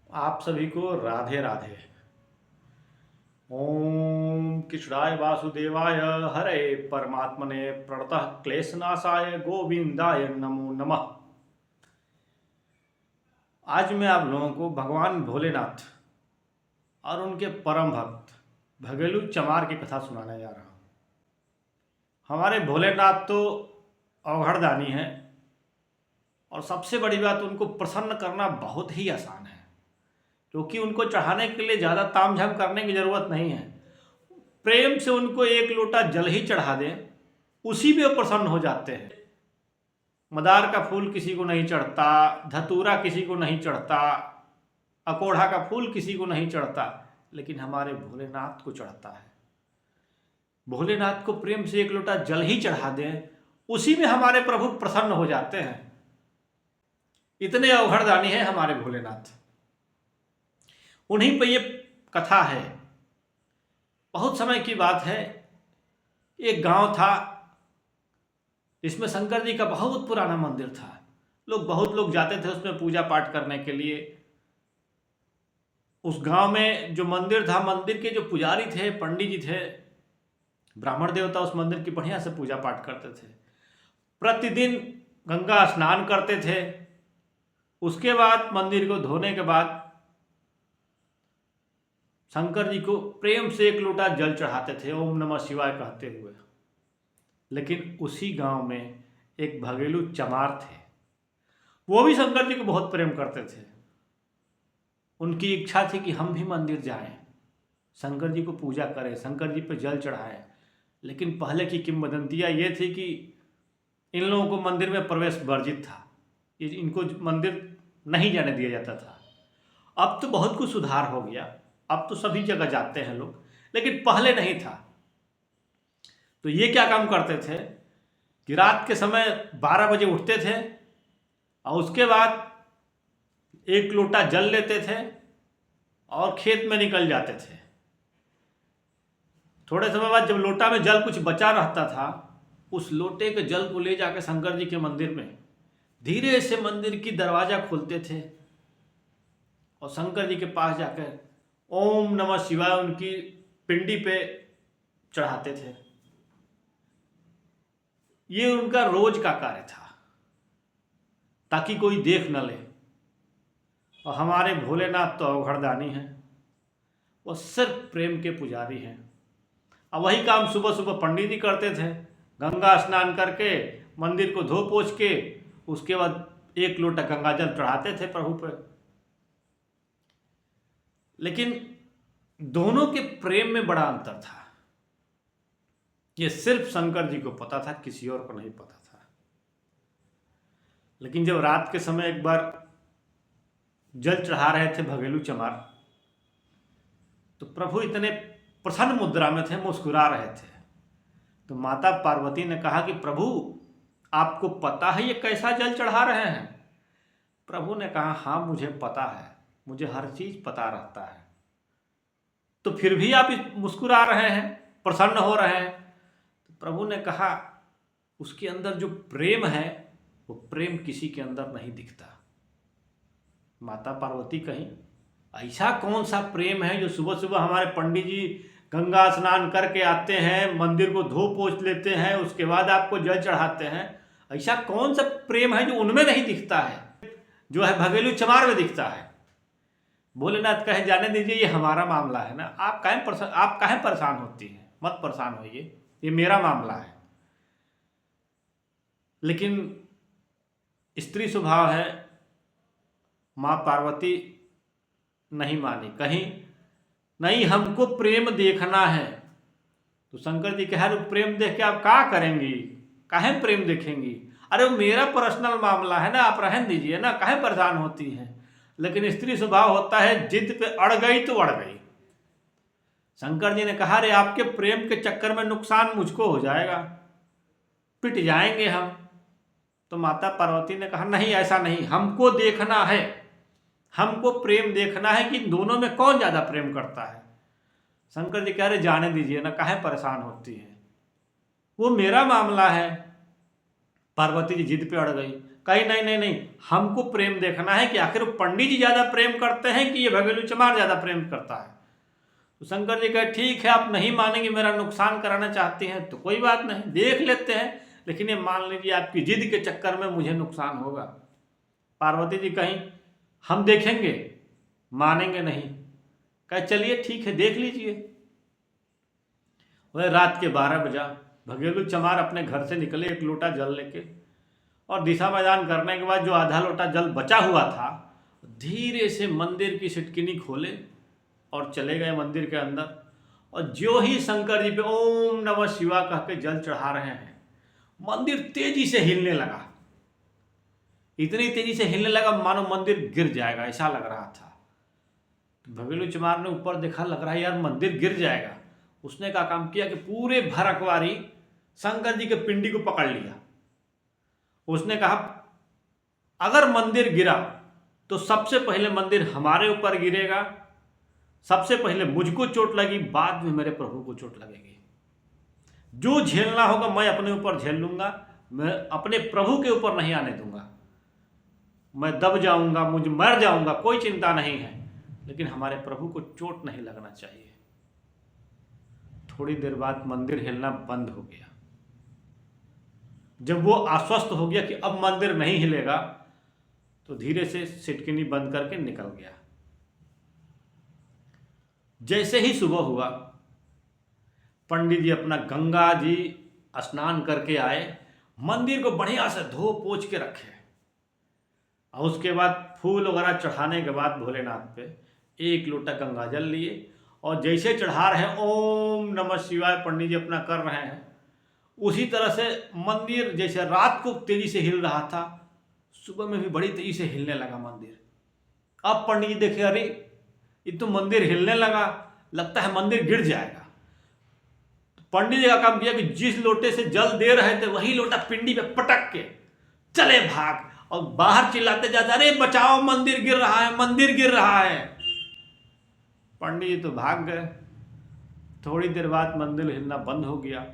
आप सभी को राधे राधे। ओम कृष्णाय वासुदेवाय हरे परमात्मने प्रणतः क्लेशनाशाय गोविंदाय नमो नमः। आज मैं आप लोगों को भगवान भोलेनाथ और उनके परम भक्त भगेलू चमार की कथा सुनाने जा रहा हूँ। हमारे भोलेनाथ तो अवघड़दानी हैं और सबसे बड़ी बात, उनको प्रसन्न करना बहुत ही आसान है, क्योंकि उनको चढ़ाने के लिए ज़्यादा तामझाम करने की ज़रूरत नहीं है। प्रेम से उनको एक लोटा जल ही चढ़ा दें, उसी में वो प्रसन्न हो जाते हैं। मदार का फूल किसी को नहीं चढ़ता, धतूरा किसी को नहीं चढ़ता, अकोढ़ा का फूल किसी को नहीं चढ़ता, लेकिन हमारे भोलेनाथ को चढ़ता है। भोलेनाथ को प्रेम से एक लोटा जल ही चढ़ा दें, उसी में हमारे प्रभु प्रसन्न हो जाते हैं। इतने अवघड़दानी हैं हमारे भोलेनाथ। उन्हीं पर ये कथा है। बहुत समय की बात है, एक गांव था जिसमें शंकर जी का बहुत पुराना मंदिर था। बहुत लोग जाते थे उसमें पूजा पाठ करने के लिए। उस गांव में जो मंदिर था, मंदिर के जो पुजारी थे, पंडित जी थे, ब्राह्मण देवता, उस मंदिर की बढ़िया से पूजा पाठ करते थे। प्रतिदिन गंगा स्नान करते थे। उसके बाद मंदिर को धोने के बाद शंकर जी को प्रेम से एक लोटा जल चढ़ाते थे, ओम नमः शिवाय कहते हुए। लेकिन उसी गांव में एक भगेलू चमार थे। वो भी शंकर जी को बहुत प्रेम करते थे। उनकी इच्छा थी कि हम भी मंदिर जाएं, शंकर जी को पूजा करें, शंकर जी पे जल चढ़ाएं। लेकिन पहले की किंवदंतियाँ ये थी कि इन लोगों को मंदिर में प्रवेश वर्जित था, इनको मंदिर नहीं जाने दिया जाता था। अब तो बहुत कुछ सुधार हो गया, अब तो सभी जगह जाते हैं लोग, लेकिन पहले नहीं था। तो ये क्या काम करते थे कि रात के समय 12 बजे उठते थे और उसके बाद एक लोटा जल लेते थे और खेत में निकल जाते थे। थोड़े समय बाद जब लोटा में जल कुछ बचा रहता था, उस लोटे के जल को ले जाकर शंकर जी के मंदिर में धीरे से मंदिर की दरवाजा खोलते थे और शंकर जी के पास जाकर ओम नमः शिवाय उनकी पिंडी पे चढ़ाते थे। ये उनका रोज का कार्य था, ताकि कोई देख न ले। और हमारे भोलेनाथ तो अवघड़दानी हैं, वो सिर्फ प्रेम के पुजारी हैं। और वही काम सुबह सुबह पंडित जी करते थे। गंगा स्नान करके मंदिर को धो पोछ के उसके बाद एक लोटा गंगा जल चढ़ाते थे प्रभु पर। लेकिन दोनों के प्रेम में बड़ा अंतर था। ये सिर्फ शंकर जी को पता था, किसी और को नहीं पता था। लेकिन जब रात के समय एक बार जल चढ़ा रहे थे भगेलू चमार, तो प्रभु इतने प्रसन्न मुद्रा में थे, मुस्कुरा रहे थे। तो माता पार्वती ने कहा कि प्रभु, आपको पता है ये कैसा जल चढ़ा रहे हैं? प्रभु ने कहा, हाँ मुझे पता है, मुझे हर चीज पता रहता है। तो फिर भी आप मुस्कुरा रहे हैं, प्रसन्न हो रहे हैं? तो प्रभु ने कहा, उसके अंदर जो प्रेम है वो प्रेम किसी के अंदर नहीं दिखता। माता पार्वती कहीं, ऐसा कौन सा प्रेम है जो सुबह सुबह हमारे पंडित जी गंगा स्नान करके आते हैं, मंदिर को धो पोछ लेते हैं, उसके बाद आपको जल चढ़ाते हैं? ऐसा कौन सा प्रेम है जो उनमें नहीं दिखता है, जो है भगेलू चमार में दिखता है? भोलेनाथ कहे, जाने दीजिए, ये हमारा मामला है ना, आप काहे परेशान होती हैं? मत परेशान होइए, ये मेरा मामला है। लेकिन स्त्री स्वभाव है, माँ पार्वती नहीं मानी, कहीं नहीं, हमको प्रेम देखना है। तो शंकर जी कहे, प्रेम देख के आप क्या करेंगी, काहे प्रेम देखेंगी? अरे वो मेरा पर्सनल मामला है ना, आप रहन दीजिए ना, काहे परेशान होती हैं? लेकिन स्त्री स्वभाव होता है, जिद पे अड़ गई तो अड़ गई। शंकर जी ने कहा, अरे आपके प्रेम के चक्कर में नुकसान मुझको हो जाएगा, पिट जाएंगे हम। तो माता पार्वती ने कहा, नहीं ऐसा नहीं, हमको देखना है, हमको प्रेम देखना है कि इन दोनों में कौन ज्यादा प्रेम करता है। शंकर जी कह रहे, जाने दीजिए ना, काहे परेशान होती है, वो मेरा मामला है। पार्वती जी जिद पे अड़ गई, कहीं नहीं नहीं नहीं, हमको प्रेम देखना है कि आखिर पंडित जी ज़्यादा प्रेम करते हैं कि ये भगेलू चमार ज़्यादा प्रेम करता है। तो शंकर जी कहे ठीक है, आप नहीं मानेंगे, मेरा नुकसान कराना चाहते हैं तो कोई बात नहीं, देख लेते हैं, लेकिन ये मान लीजिए आपकी जिद के चक्कर में मुझे नुकसान होगा। पार्वती जी कहीं हम देखेंगे, मानेंगे नहीं। कहे चलिए ठीक है, देख लीजिए। वह रात के 12 बजा भगेलू चमार अपने घर से निकले एक लोटा जल लेके, और दिशा मैदान करने के बाद जो आधा लोटा जल बचा हुआ था धीरे से मंदिर की सिटकिनी खोले और चले गए मंदिर के अंदर। और जो ही शंकर जी पे ओम नमः शिवाय कह के जल चढ़ा रहे हैं, मंदिर तेजी से हिलने लगा। इतनी तेजी से हिलने लगा मानो मंदिर गिर जाएगा, ऐसा लग रहा था। तो भगेलू चमार ने ऊपर देखा, लग रहा है यार मंदिर गिर जाएगा। उसने क्या काम किया कि पूरे भर अखबारी शंकर जी के पिंडी को पकड़ लिया। उसने कहा अगर मंदिर गिरा तो सबसे पहले मंदिर हमारे ऊपर गिरेगा, सबसे पहले मुझको चोट लगी, बाद में मेरे प्रभु को चोट लगेगी। जो झेलना होगा मैं अपने ऊपर झेल लूंगा, मैं अपने प्रभु के ऊपर नहीं आने दूंगा। मैं दब जाऊंगा, मुझे मर जाऊंगा, कोई चिंता नहीं है, लेकिन हमारे प्रभु को चोट नहीं लगना चाहिए। थोड़ी देर बाद मंदिर हिलना बंद हो गया। जब वो आश्वस्त हो गया कि अब मंदिर नहीं हिलेगा, तो धीरे से सिटकिनी बंद करके निकल गया। जैसे ही सुबह हुआ, पंडित जी अपना गंगा जी स्नान करके आए, मंदिर को बढ़िया से धो पोछ के रखे, और उसके बाद फूल वगैरह चढ़ाने के बाद भोलेनाथ पे एक लोटा गंगा जल लिए, और जैसे चढ़ा रहे हैं ओम नमः शिवाय पंडित जी अपना कर रहे हैं, उसी तरह से मंदिर जैसे रात को तेजी से हिल रहा था, सुबह में भी बड़ी तेजी से हिलने लगा मंदिर। अब पंडित जी देखे, अरे ये तो मंदिर हिलने लगा, लगता है मंदिर गिर जाएगा। तो पंडित जी का काम किया कि जिस लोटे से जल दे रहे थे वही लोटा पिंडी पे पटक के चले भाग, और बाहर चिल्लाते जाते, अरे बचाओ मंदिर गिर रहा है, मंदिर गिर रहा है। पंडित जी तो भाग गए। थोड़ी देर बाद मंदिर हिलना बंद हो गया।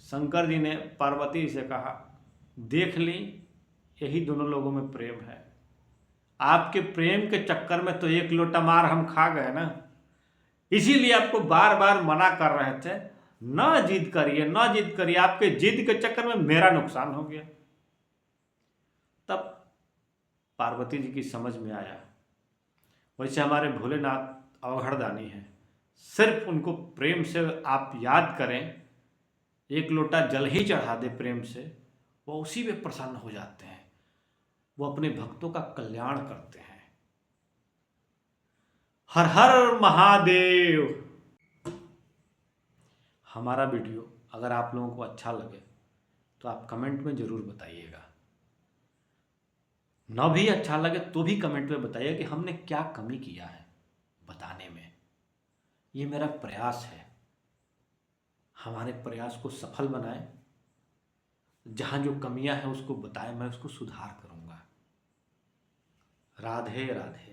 शंकर जी ने पार्वती से कहा, देख ली, यही दोनों लोगों में प्रेम है। आपके प्रेम के चक्कर में तो एक लोटा मार हम खा गए ना, इसीलिए आपको बार बार मना कर रहे थे, ना जिद करिए, ना जिद करिए। आपके जिद के चक्कर में मेरा नुकसान हो गया। तब पार्वती जी की समझ में आया, वैसे हमारे भोलेनाथ अवघड़दानी हैं, सिर्फ उनको प्रेम से आप याद करें, एक लोटा जल ही चढ़ा दे प्रेम से, वो उसी में प्रसन्न हो जाते हैं, वो अपने भक्तों का कल्याण करते हैं। हर हर महादेव। हमारा वीडियो अगर आप लोगों को अच्छा लगे तो आप कमेंट में ज़रूर बताइएगा, न भी अच्छा लगे तो भी कमेंट में बताइए कि हमने क्या कमी किया है बताने में। ये मेरा प्रयास है, हमारे प्रयास को सफल बनाएं, जहाँ जो कमियां हैं उसको बताएं, मैं उसको सुधार करूँगा। राधे राधे।